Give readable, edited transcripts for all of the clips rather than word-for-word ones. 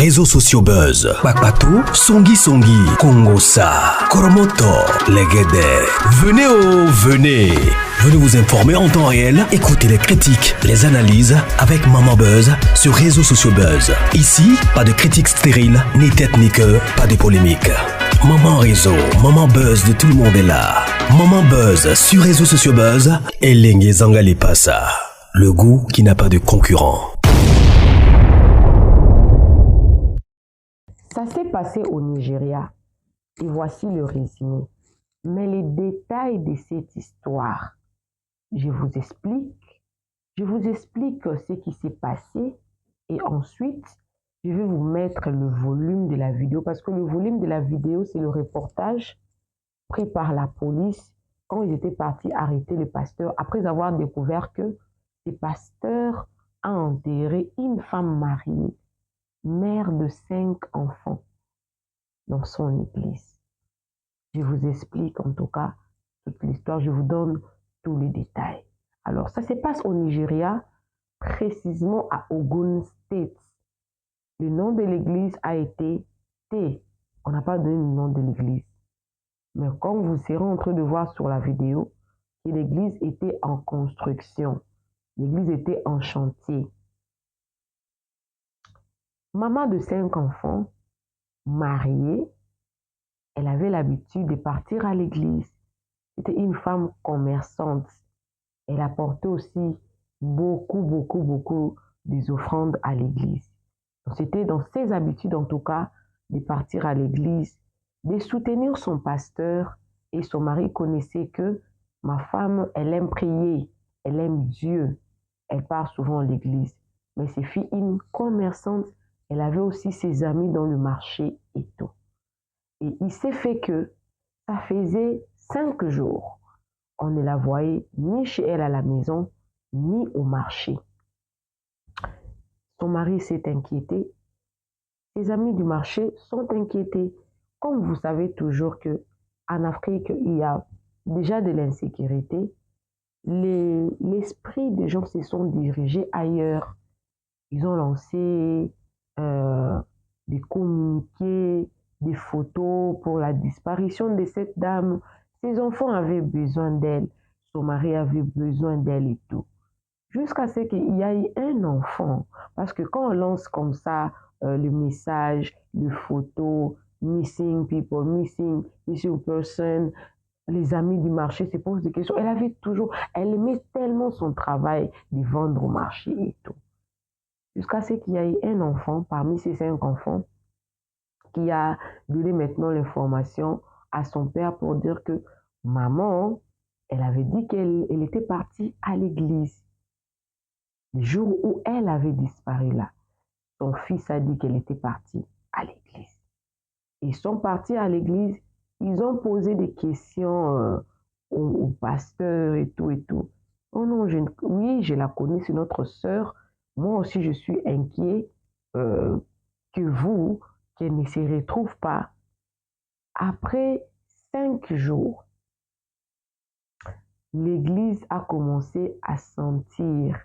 réseaux sociaux buzz. Bakpatou, Songi Songi, Kongosa, Koromoto, Legede. Venez. Venez vous informer en temps réel. Écoutez les critiques, les analyses avec Maman Buzz sur réseaux sociaux buzz. Ici, pas de critiques stériles, ni tête ni queue, pas de polémique. Maman réseau, Maman Buzz de tout le monde est là. Maman Buzz sur réseaux sociaux buzz et Lengue Zangali Passa. Le goût qui n'a pas de concurrent. Ça s'est passé au Nigeria et voici le résumé. Mais les détails de cette histoire, je vous explique ce qui s'est passé et ensuite, je vais vous mettre le volume de la vidéo parce que le volume de la vidéo, c'est le reportage pris par la police quand ils étaient partis arrêter le pasteur après avoir découvert que ce pasteur a enterré une femme mariée, mère de 5 enfants, dans son église. Je vous explique en tout cas toute l'histoire, je vous donne tous les détails. Alors, ça se passe au Nigeria, précisément à Ogun State. Le nom de l'église a été T. On n'a pas donné le nom de l'église. Mais comme vous serez en train de voir sur la vidéo, l'église était en construction. L'église était en chantier. Maman de 5 enfants, mariée, elle avait l'habitude de partir à l'église. C'était une femme commerçante. Elle apportait aussi beaucoup des offrandes à l'église. C'était dans ses habitudes, en tout cas, de partir à l'église, de soutenir son pasteur. Et son mari connaissait que ma femme, elle aime prier, elle aime Dieu. Elle part souvent à l'église. Mais c'est une commerçante, elle avait aussi ses amis dans le marché et tout. Et il s'est fait que ça faisait 5 jours. On ne la voyait ni chez elle à la maison, ni au marché. Son mari s'est inquiété. Ses amis du marché sont inquiétés. Comme vous savez toujours qu'en Afrique, il y a déjà de l'insécurité, l'esprit des gens se sont dirigés ailleurs. Ils ont lancé des communiqués, des photos pour la disparition de cette dame. Ses enfants avaient besoin d'elle, son mari avait besoin d'elle et tout. Jusqu'à ce qu'il y ait un enfant. Parce que quand on lance comme ça le message, les photos, missing people, missing person, les amis du marché se posent des questions. Elle aimait tellement son travail de vendre au marché et tout. Jusqu'à ce qu'il y ait un enfant parmi ces 5 enfants qui a donné maintenant l'information à son père pour dire que maman, elle avait dit qu'elle était partie à l'église. Le jour où elle avait disparu là, son fils a dit qu'elle était partie à l'église. Ils sont partis à l'église, ils ont posé des questions au pasteur et tout et tout. Oh non, oui, je la connais, c'est notre sœur. Moi aussi, je suis inquiet qu'elle ne se retrouve pas. Après 5 jours, l'église a commencé à sentir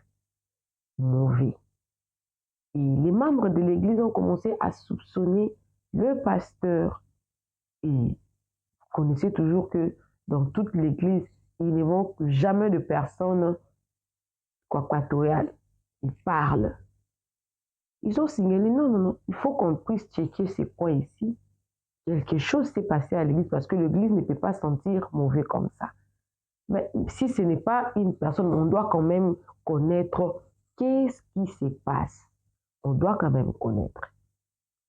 mauvais. Et les membres de l'église ont commencé à soupçonner le pasteur. Et vous connaissez toujours que dans toute l'église, il ne manque jamais de personnes quaquatoriales. Ils parlent. Ils ont signalé, non, il faut qu'on puisse checker ces points ici. Quelque chose s'est passé à l'église parce que l'église ne peut pas sentir mauvais comme ça. Mais si ce n'est pas une personne, on doit quand même connaître qu'est-ce qui se passe. On doit quand même connaître.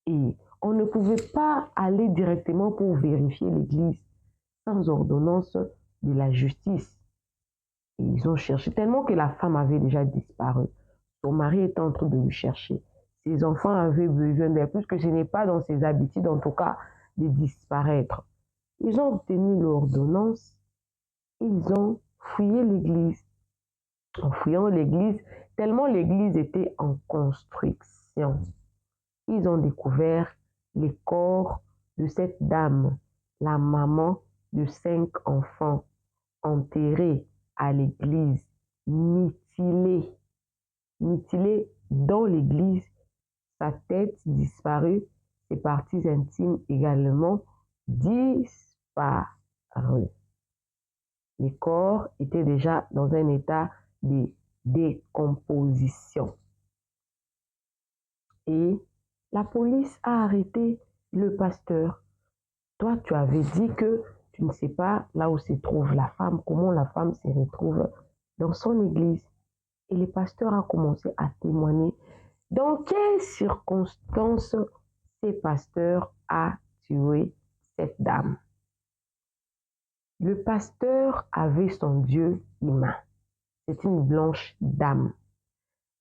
Et on ne pouvait pas aller directement pour vérifier l'église sans ordonnance de la justice. Et ils ont cherché tellement que la femme avait déjà disparu. Son mari était en train de le chercher. Ses enfants avaient besoin d'elle, puisque ce n'est pas dans ses habitudes, en tout cas, de disparaître. Ils ont obtenu l'ordonnance. Ils ont fouillé l'église. En fouillant l'église, tellement l'église était en construction, ils ont découvert les corps de cette dame, la maman de 5 enfants, enterrés à l'église, mutilés dans l'église, sa tête disparue, ses parties intimes également disparues. Les corps étaient déjà dans un état de décomposition. Et la police a arrêté le pasteur. Toi, tu avais dit que tu ne sais pas là où se trouve la femme, comment la femme se retrouve dans son église. Et le pasteur a commencé à témoigner dans quelles circonstances ce pasteur a tué cette dame. Le pasteur avait son Dieu humain. C'est une blanche dame.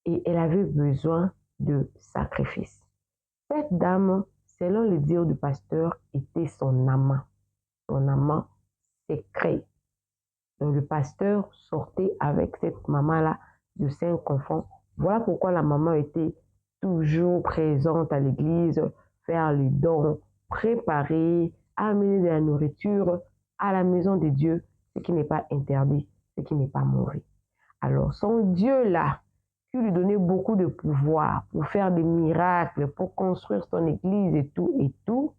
Et elle avait besoin de sacrifice. Cette dame, selon les dires du pasteur, était son amant secret. Donc le pasteur sortait avec cette maman-là de 5 enfants. Voilà pourquoi la maman était toujours présente à l'église, faire les dons, préparer, amener de la nourriture à la maison de Dieu, ce qui n'est pas interdit, ce qui n'est pas mauvais. Alors son Dieu-là, qui lui donnait beaucoup de pouvoir pour faire des miracles, pour construire son église et tout,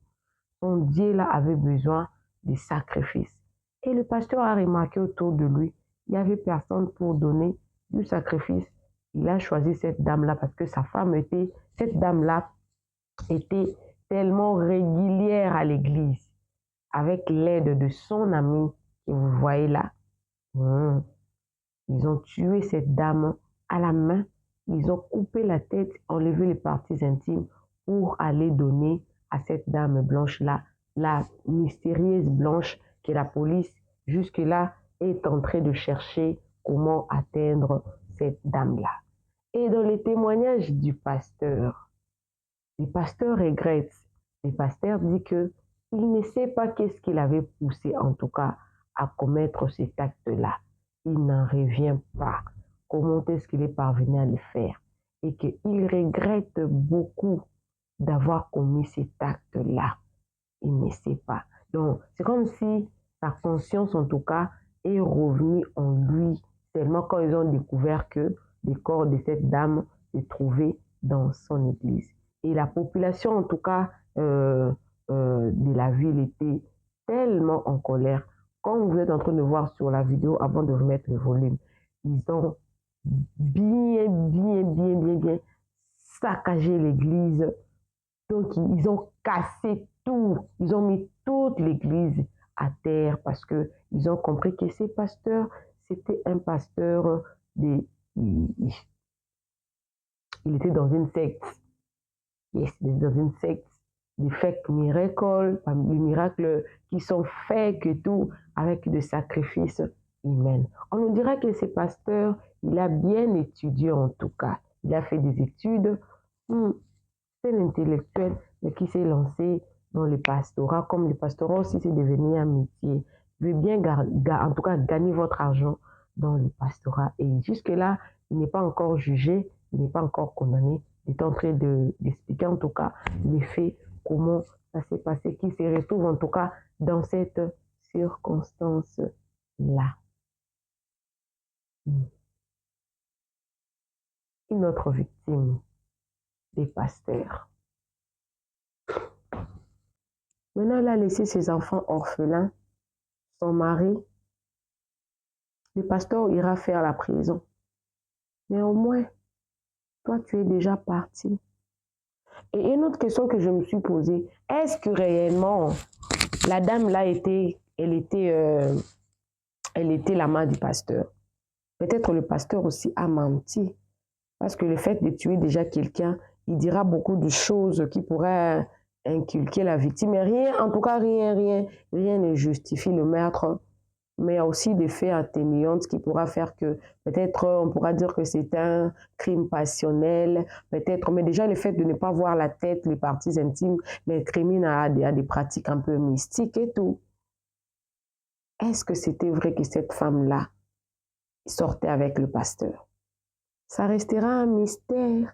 son Dieu-là avait besoin de sacrifices. Et le pasteur a remarqué autour de lui, il n'y avait personne pour donner du sacrifice. Il a choisi cette dame-là parce que cette dame-là était tellement régulière à l'église, avec l'aide de son ami que vous voyez là. Ils ont tué cette dame à la main, ils ont coupé la tête, enlevé les parties intimes pour aller donner à cette dame blanche-là, la mystérieuse blanche que la police jusque-là est en train de chercher comment atteindre cette dame-là. Et dans les témoignages du pasteur, le pasteur regrette. Le pasteur dit que il ne sait pas qu'est-ce qu'il avait poussé en tout cas à commettre cet acte-là. Il n'en revient pas. Comment est-ce qu'il est parvenu à le faire? Et qu'il regrette beaucoup d'avoir commis cet acte-là. Il ne sait pas. Donc, c'est comme si sa conscience, en tout cas, est revenue en lui seulement quand ils ont découvert que le corps de cette dame se trouvait dans son église. Et la population, en tout cas, de la ville était tellement en colère. Comme vous êtes en train de voir sur la vidéo, avant de remettre le volume, ils ont bien saccagé l'église. Donc, ils ont cassé tout. Ils ont mis toute l'église à terre parce qu'ils ont compris que ces pasteurs, c'était un pasteur, il était dans une secte. Yes, il était dans une secte. Des fake miracles, des miracles qui sont fakes et tout, avec des sacrifices humains. On nous dira que ce pasteur, il a bien étudié en tout cas. Il a fait des études. C'est l'intellectuel qui s'est lancé dans le pastorat. Comme le pastorat aussi, c'est devenu un métier. Il veut bien, en tout cas, gagner votre argent dans le pastorat. Et jusque-là, il n'est pas encore jugé, il n'est pas encore condamné. Il est en train d'expliquer en tout cas les faits, comment ça s'est passé, qui se retrouve en tout cas dans cette circonstance-là. Une autre victime des pasteurs. Maintenant, elle a laissé ses enfants orphelins, son mari. Le pasteur ira faire la prison. Mais au moins, toi, tu es déjà parti. Et une autre question que je me suis posée, est-ce que réellement, la dame là elle était l'amant du pasteur? Peut-être le pasteur aussi a menti. Parce que le fait de tuer déjà quelqu'un, il dira beaucoup de choses qui pourraient inculquer la victime. Mais rien, en tout cas, rien ne justifie le meurtre. Mais il y a aussi des faits atténuants qui pourra faire que peut-être on pourra dire que c'est un crime passionnel, peut-être, mais déjà le fait de ne pas voir la tête, les parties intimes, l'incrimine à des pratiques un peu mystiques et tout. Est-ce que c'était vrai que cette femme-là sortait avec le pasteur? Ça restera un mystère,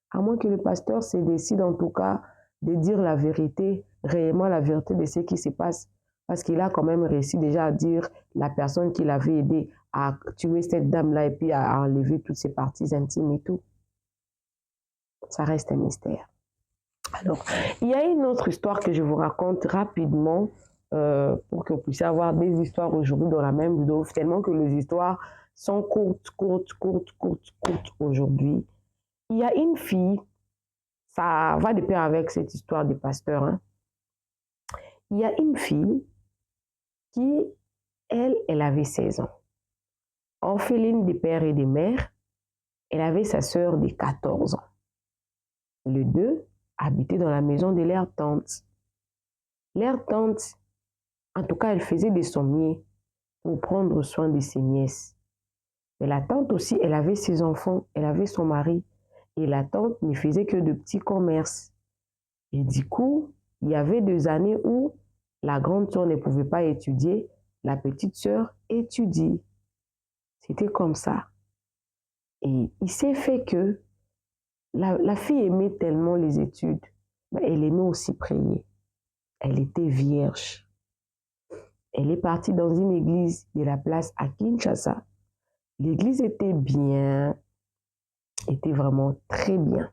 à moins que le pasteur se décide en tout cas de dire la vérité, réellement la vérité de ce qui se passe. Parce qu'il a quand même réussi déjà à dire la personne qui l'avait aidé à tuer cette dame-là et puis à enlever toutes ses parties intimes et tout. Ça reste un mystère. Alors, il y a une autre histoire que je vous raconte rapidement pour que vous puissiez avoir des histoires aujourd'hui dans la même vidéo, tellement que les histoires sont courtes aujourd'hui. Il y a une fille, ça va de pair avec cette histoire des pasteurs, hein. Il y a une fille qui, elle avait 16 ans. Orpheline des pères et des mères, elle avait sa sœur de 14 ans. Les deux habitaient dans la maison de leur tante. Leur tante, en tout cas, elle faisait des sommiers pour prendre soin de ses nièces. Mais la tante aussi, elle avait ses enfants, elle avait son mari. Et la tante ne faisait que de petits commerces. Et du coup, il y avait 2 années où la grande sœur ne pouvait pas étudier, la petite sœur étudie. C'était comme ça. Et il s'est fait que la fille aimait tellement les études, mais elle aimait aussi prier. Elle était vierge. Elle est partie dans une église de la place à Kinshasa. L'église était bien, était vraiment très bien.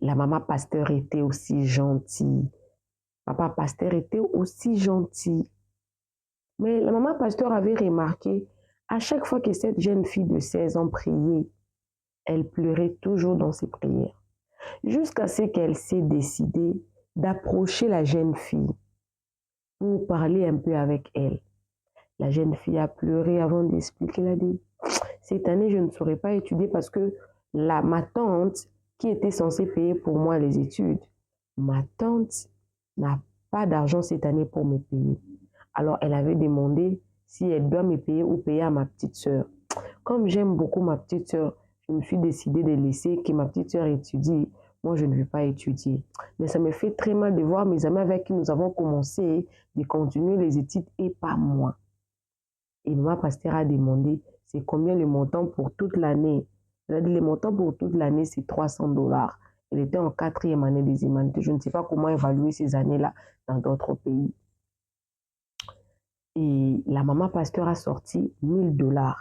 La maman pasteur était aussi gentille. Papa pasteur était aussi gentil. Mais la maman pasteur avait remarqué, à chaque fois que cette jeune fille de 16 ans priait, elle pleurait toujours dans ses prières. Jusqu'à ce qu'elle s'est décidée d'approcher la jeune fille pour parler un peu avec elle. La jeune fille a pleuré avant d'expliquer. Elle a dit, cette année, je ne saurais pas étudier parce que ma tante, qui était censée payer pour moi les études, ma tante n'a pas d'argent cette année pour me payer. Alors, elle avait demandé si elle doit me payer ou payer à ma petite sœur. Comme j'aime beaucoup ma petite sœur, je me suis décidée de laisser que ma petite sœur étudie. Moi, je ne vais pas étudier. Mais ça me fait très mal de voir mes amis avec qui nous avons commencé de continuer les études et pas moi. Et maman pasteur a demandé, c'est combien le montant pour toute l'année? Elle a dit, le montant pour toute l'année, c'est 300 $. Elle était en 4e année des humanités. Je ne sais pas comment évaluer ces années-là dans d'autres pays. Et la maman pasteur a sorti 1000 $.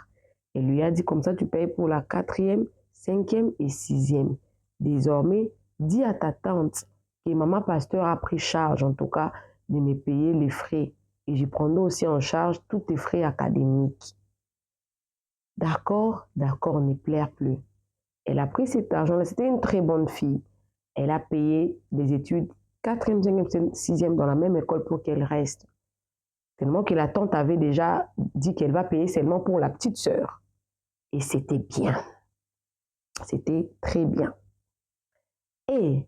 Elle lui a dit, comme ça, tu payes pour la 4e, 5e et 6e. Désormais, dis à ta tante que maman pasteur a pris charge, en tout cas, de me payer les frais. Et je prendrai aussi en charge tous tes frais académiques. D'accord, ne pleure plus. Elle a pris cet argent-là, c'était une très bonne fille. Elle a payé des études 4e, 5e, 6e dans la même école pour qu'elle reste. Tellement que la tante avait déjà dit qu'elle va payer seulement pour la petite sœur. Et c'était bien. C'était très bien. Et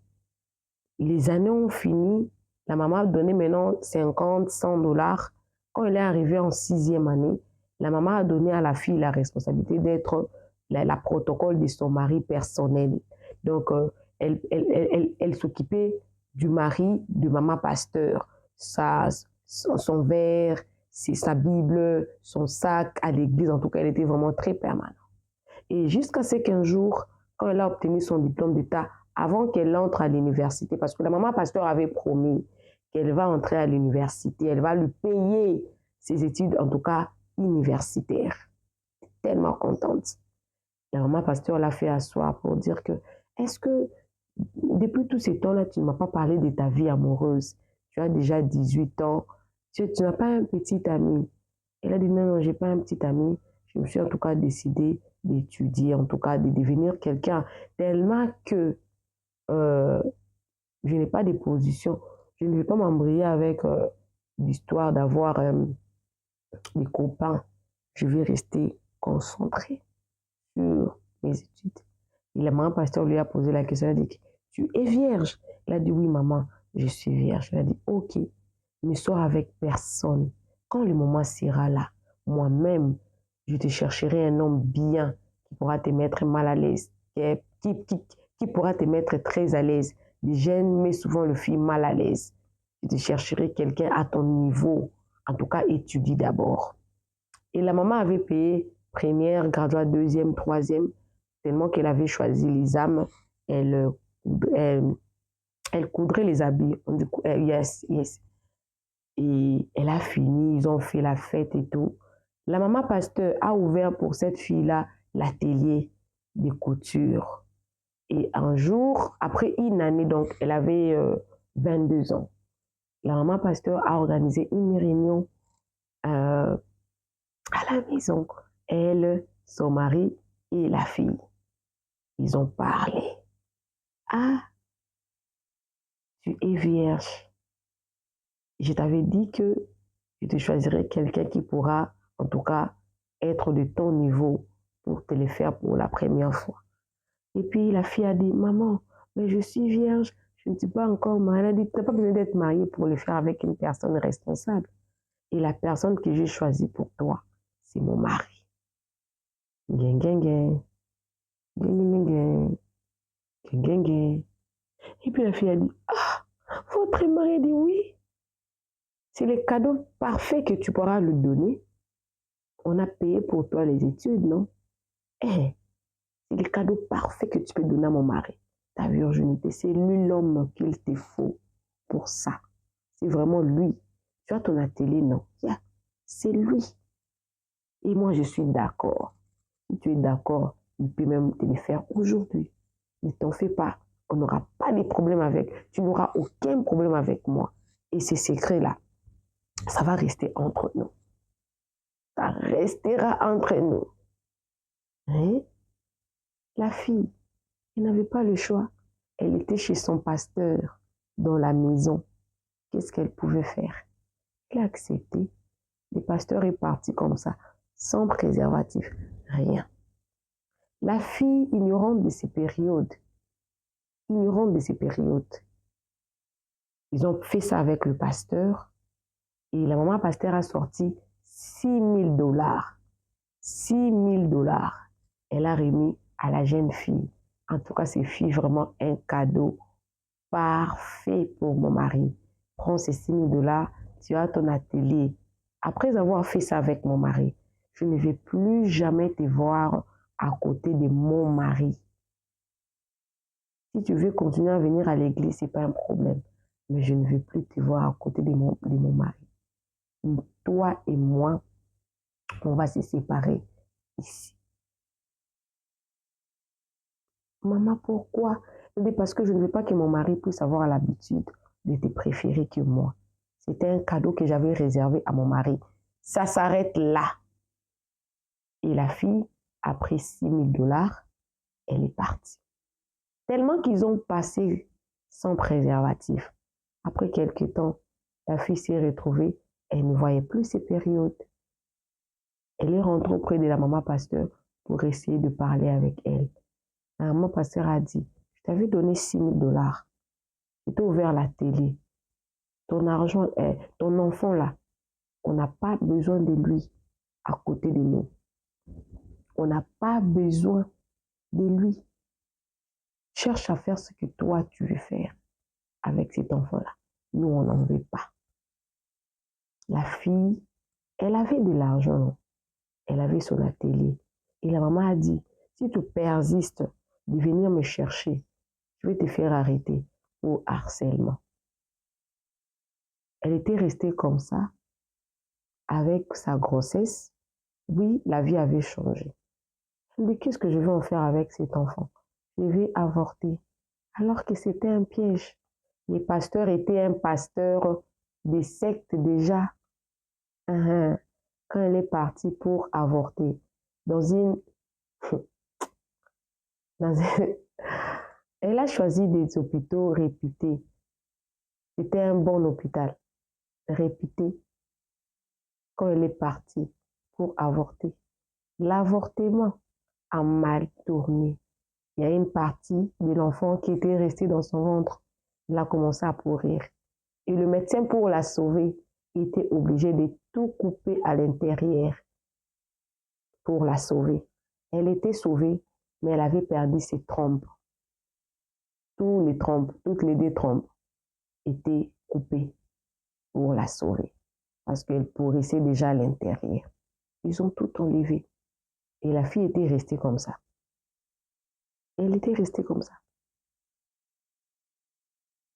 les années ont fini. La maman a donné maintenant 50, 100 $. Quand elle est arrivée en 6e année, la maman a donné à la fille la responsabilité d'être la protocole de son mari personnel. Donc, elle s'occupait du mari de maman pasteur. Son verre, sa Bible, son sac à l'église. En tout cas, elle était vraiment très permanente. Et jusqu'à ce qu'un jour, quand elle a obtenu son diplôme d'État, avant qu'elle entre à l'université, parce que la maman pasteur avait promis qu'elle va entrer à l'université, elle va lui payer ses études, en tout cas universitaires. Tellement contente. La maman pasteur l'a fait asseoir pour dire que, est-ce que depuis tous ces temps-là, tu ne m'as pas parlé de ta vie amoureuse? Tu as déjà 18 ans, tu n'as pas un petit ami. Elle a dit, non, je n'ai pas un petit ami. Je me suis en tout cas décidée d'étudier, en tout cas de devenir quelqu'un, tellement que je n'ai pas de position. Je ne vais pas m'embrouiller avec l'histoire d'avoir des copains. Je vais rester concentrée sur mes études. Et la maman pasteur lui a posé la question, elle a dit, tu es vierge? Elle a dit, oui maman, je suis vierge. Elle a dit, ok, ne sois avec personne. Quand le moment sera là, moi-même, je te chercherai un homme bien qui pourra te mettre mal à l'aise, qui pourra te mettre très à l'aise. Les jeunes mettent souvent le fille mal à l'aise. Je te chercherai quelqu'un à ton niveau. En tout cas, étudie d'abord. Et la maman avait payé première, graduate, 2e, 3e, tellement qu'elle avait choisi les âmes. Elle coudrait les habits. On dit, yes. Et elle a fini, ils ont fait la fête et tout. La maman pasteur a ouvert pour cette fille-là l'atelier de couture. Et un jour, après une année, donc elle avait 22 ans, la maman pasteur a organisé une réunion à la maison. Elle, son mari et la fille. Ils ont parlé. Ah, tu es vierge. Je t'avais dit que je te choisirais quelqu'un qui pourra, en tout cas, être de ton niveau pour te le faire pour la première fois. Et puis la fille a dit, maman, mais je suis vierge, je ne suis pas encore mariée. Elle a dit, tu n'as pas besoin d'être mariée pour le faire avec une personne responsable. Et la personne que j'ai choisie pour toi, c'est mon mari. Gang, gang, gang. Gang, gang, gang. Gang, gang, gang. Et puis la fille a dit, ah, votre mari dit oui. C'est le cadeau parfait que tu pourras lui donner. On a payé pour toi les études, non? Eh, c'est le cadeau parfait que tu peux donner à mon mari. Ta virginité, c'est lui l'homme qu'il te faut pour ça. C'est vraiment lui. Tu as ton atelier, non? Yeah, c'est lui. Et moi, je suis d'accord. Si tu es d'accord, il peut même te le faire aujourd'hui. Ne t'en fais pas. On n'aura pas de problème avec. Tu n'auras aucun problème avec moi. Et ces secrets-là, ça va rester entre nous. Ça restera entre nous. Hein? La fille, elle n'avait pas le choix. Elle était chez son pasteur, dans la maison. Qu'est-ce qu'elle pouvait faire? Elle a accepté. Le pasteur est parti comme ça, sans préservatif, rien. La fille, ignorante de ces périodes, ils ont fait ça avec le pasteur et la maman pasteur a sorti $6,000. $6,000. Elle a remis à la jeune fille. En tout cas, c'est vraiment un cadeau parfait pour mon mari. Prends ces $6,000, tu as ton atelier. Après avoir fait ça avec mon mari, je ne vais plus jamais te voir à côté de mon mari. Si tu veux continuer à venir à l'église, ce n'est pas un problème. Mais je ne veux plus te voir à côté de mon mari. Toi et moi, on va se séparer ici. Maman, pourquoi? Parce que je ne veux pas que mon mari puisse avoir l'habitude de te préférer que moi. C'était un cadeau que j'avais réservé à mon mari. Ça s'arrête là. Et la fille a pris $6,000. Elle est partie. Tellement qu'ils ont passé sans préservatif. Après quelques temps, la fille s'est retrouvée. Elle ne voyait plus ses périodes. Elle est rentrée auprès de la maman pasteur pour essayer de parler avec elle. La maman pasteur a dit, je t'avais donné $6,000. Je t'ai ouvert la télé. Ton argent, ton enfant là, on n'a pas besoin de lui à côté de nous. On n'a pas besoin de lui. Cherche à faire ce que toi tu veux faire avec cet enfant-là. Nous, on n'en veut pas. La fille, elle avait de l'argent. Elle avait son atelier. Et la maman a dit, si tu persistes de venir me chercher, je vais te faire arrêter pour harcèlement. Elle était restée comme ça, avec sa grossesse. Oui, la vie avait changé. Elle dit, qu'est-ce que je vais en faire avec cet enfant? Je vais avorter. Alors que c'était un piège. Les pasteurs étaient un pasteur des sectes déjà. Quand elle est partie pour avorter, dans une... Elle a choisi des hôpitaux réputés. C'était un bon hôpital, réputé. Quand elle est partie pour avorter, l'avortement a mal tourné. Il y a une partie de l'enfant qui était restée dans son ventre. Elle a commencé à pourrir. Et le médecin, pour la sauver, était obligé de tout couper à l'intérieur pour la sauver. Elle était sauvée, mais elle avait perdu ses trompes. Toutes les deux trompes étaient coupées pour la sauver parce qu'elle pourrissait déjà à l'intérieur. Ils ont tout enlevé. Et la fille était restée comme ça. Elle était restée comme ça.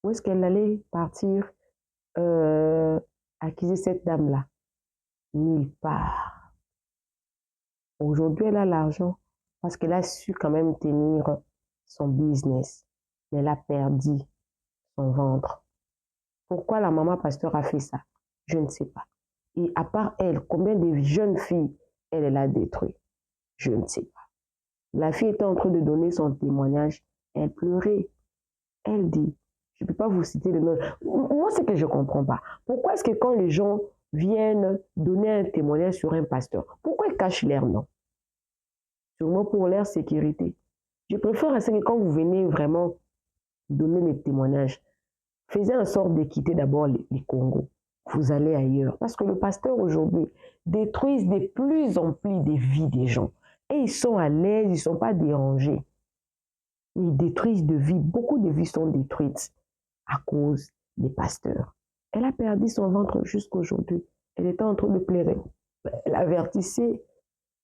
Où est-ce qu'elle allait partir accuser cette dame-là? Nulle part. Aujourd'hui, elle a l'argent parce qu'elle a su quand même tenir son business, mais elle a perdu son ventre. Pourquoi la maman pasteur a fait ça? Je ne sais pas. Et à part elle, combien de jeunes filles elle a détruit? Je ne sais pas. La fille était en train de donner son témoignage. Elle pleurait. Elle dit, je ne peux pas vous citer le nom. Moi, c'est que je ne comprends pas. Pourquoi est-ce que quand les gens viennent donner un témoignage sur un pasteur, pourquoi ils cachent leur nom? Sûrement pour leur sécurité. Je préfère à ce que quand vous venez vraiment donner les témoignages, faites en sorte de quitter d'abord les Congos. Vous allez ailleurs. Parce que le pasteur aujourd'hui détruit de plus en plus des vies des gens. Et ils sont à l'aise, ils ne sont pas dérangés. Ils détruisent de vies. Beaucoup de vies sont détruites à cause des pasteurs. Elle a perdu son ventre jusqu'à aujourd'hui. Elle était en train de pleurer. Elle avertissait.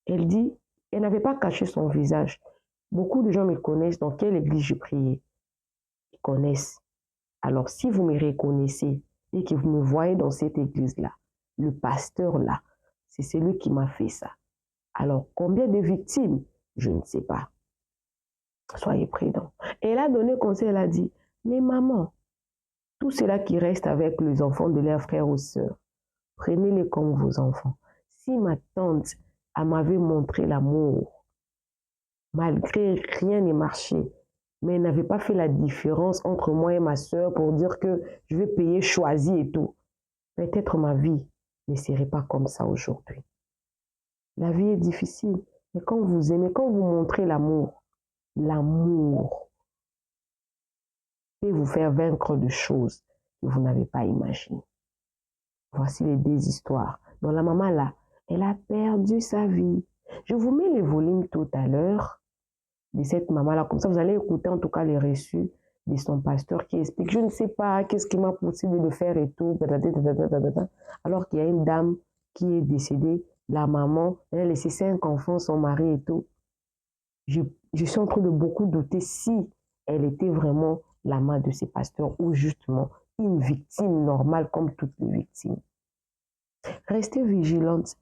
Elle dit, elle n'avait pas caché son visage. Beaucoup de gens me connaissent dans quelle église je priais. Ils connaissent. Alors, si vous me reconnaissez et que vous me voyez dans cette église-là, le pasteur-là, c'est celui qui m'a fait ça. Alors, combien de victimes? Je ne sais pas. Soyez prudents. Et elle a donné conseil, elle a dit, les mamans, tous ceux-là qui restent avec les enfants de leurs frères ou sœurs, prenez-les comme vos enfants. Si ma tante m'avait montré l'amour, malgré rien n'est marché, mais elle n'avait pas fait la différence entre moi et ma sœur pour dire que je vais payer choisi et tout, peut-être ma vie ne serait pas comme ça aujourd'hui. La vie est difficile, mais quand vous aimez, quand vous montrez l'amour peut vous faire vaincre de choses que vous n'avez pas imaginées. Voici les deux histoires. Donc la maman là, elle a perdu sa vie. Je vous mets les volumes tout à l'heure de cette maman-là. Comme ça, vous allez écouter en tout cas les reçus de son pasteur qui explique, je ne sais pas qu'est-ce qui m'a poussé de le faire et tout. Alors qu'il y a une dame qui est décédée, la maman, elle a laissé 5 enfants, son mari et tout. Je suis en train de beaucoup douter si elle était vraiment la mère de ces pasteurs ou justement une victime normale comme toutes les victimes. Restez vigilantes,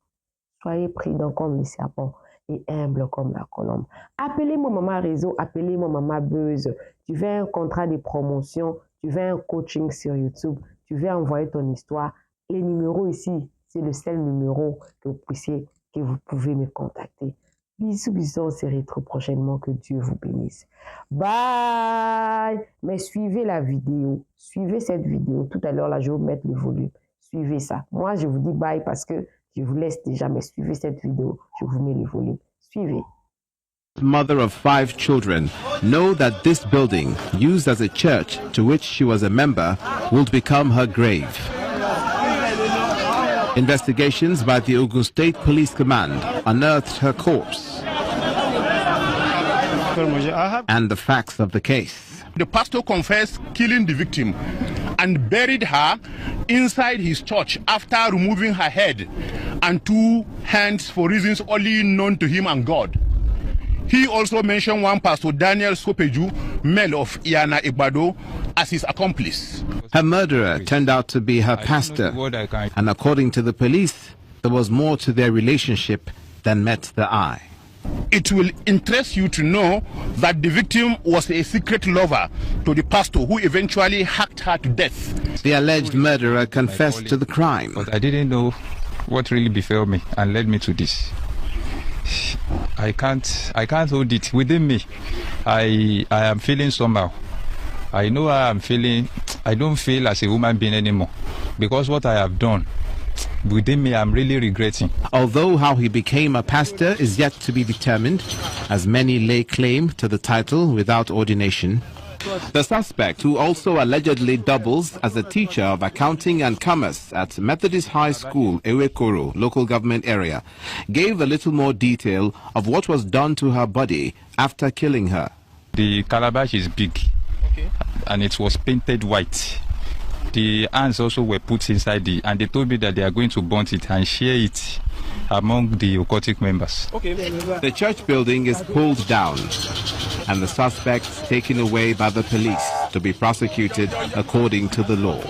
soyez prudents comme les serpents et humbles comme la colombe. Appelez-moi maman réseau, appelez-moi maman buzz. Tu veux un contrat de promotion, tu veux un coaching sur YouTube, tu veux envoyer ton histoire. Les numéros ici, c'est le seul numéro que vous pouvez me contacter. Bisous, bisous, on se retrouve prochainement. Que Dieu vous bénisse. Bye! Mais suivez la vidéo. Suivez cette vidéo. Tout à l'heure, là, je vais vous mettre le volume. Suivez ça. Moi, je vous dis bye parce que je vous laisse déjà. Mais suivez cette vidéo. Je vous mets le volume. Suivez. Mother of 5 children, know that this building, used as a church to which she was a member, will become her grave. Investigations by the Ogun State Police Command unearthed her corpse and the facts of the case. The pastor confessed killing the victim and buried her inside his church after removing her head and 2 hands for reasons only known to him and God. He also mentioned one pastor, Daniel Sopeju, male of Iana Igbado, as his accomplice. Her murderer turned out to be her pastor, and according to the police, there was more to their relationship than met the eye. It will interest you to know that the victim was a secret lover to the pastor who eventually hacked her to death. The alleged murderer confessed to the crime. But I didn't know what really befell me and led me to this. I can't hold it within me. I am feeling somehow. I know I am feeling. I don't feel as a human being anymore because what I have done within me, I'm really regretting. Although how he became a pastor is yet to be determined, as many lay claim to the title without ordination. The suspect, who also allegedly doubles as a teacher of accounting and commerce at Methodist High School, Ewekoro, local government area, gave a little more detail of what was done to her body after killing her. The calabash is big, and it was painted white. The hands also were put inside and they told me that they are going to burn it and share it among the occultic members. The church building is pulled down and the suspects taken away by the police to be prosecuted according to the law.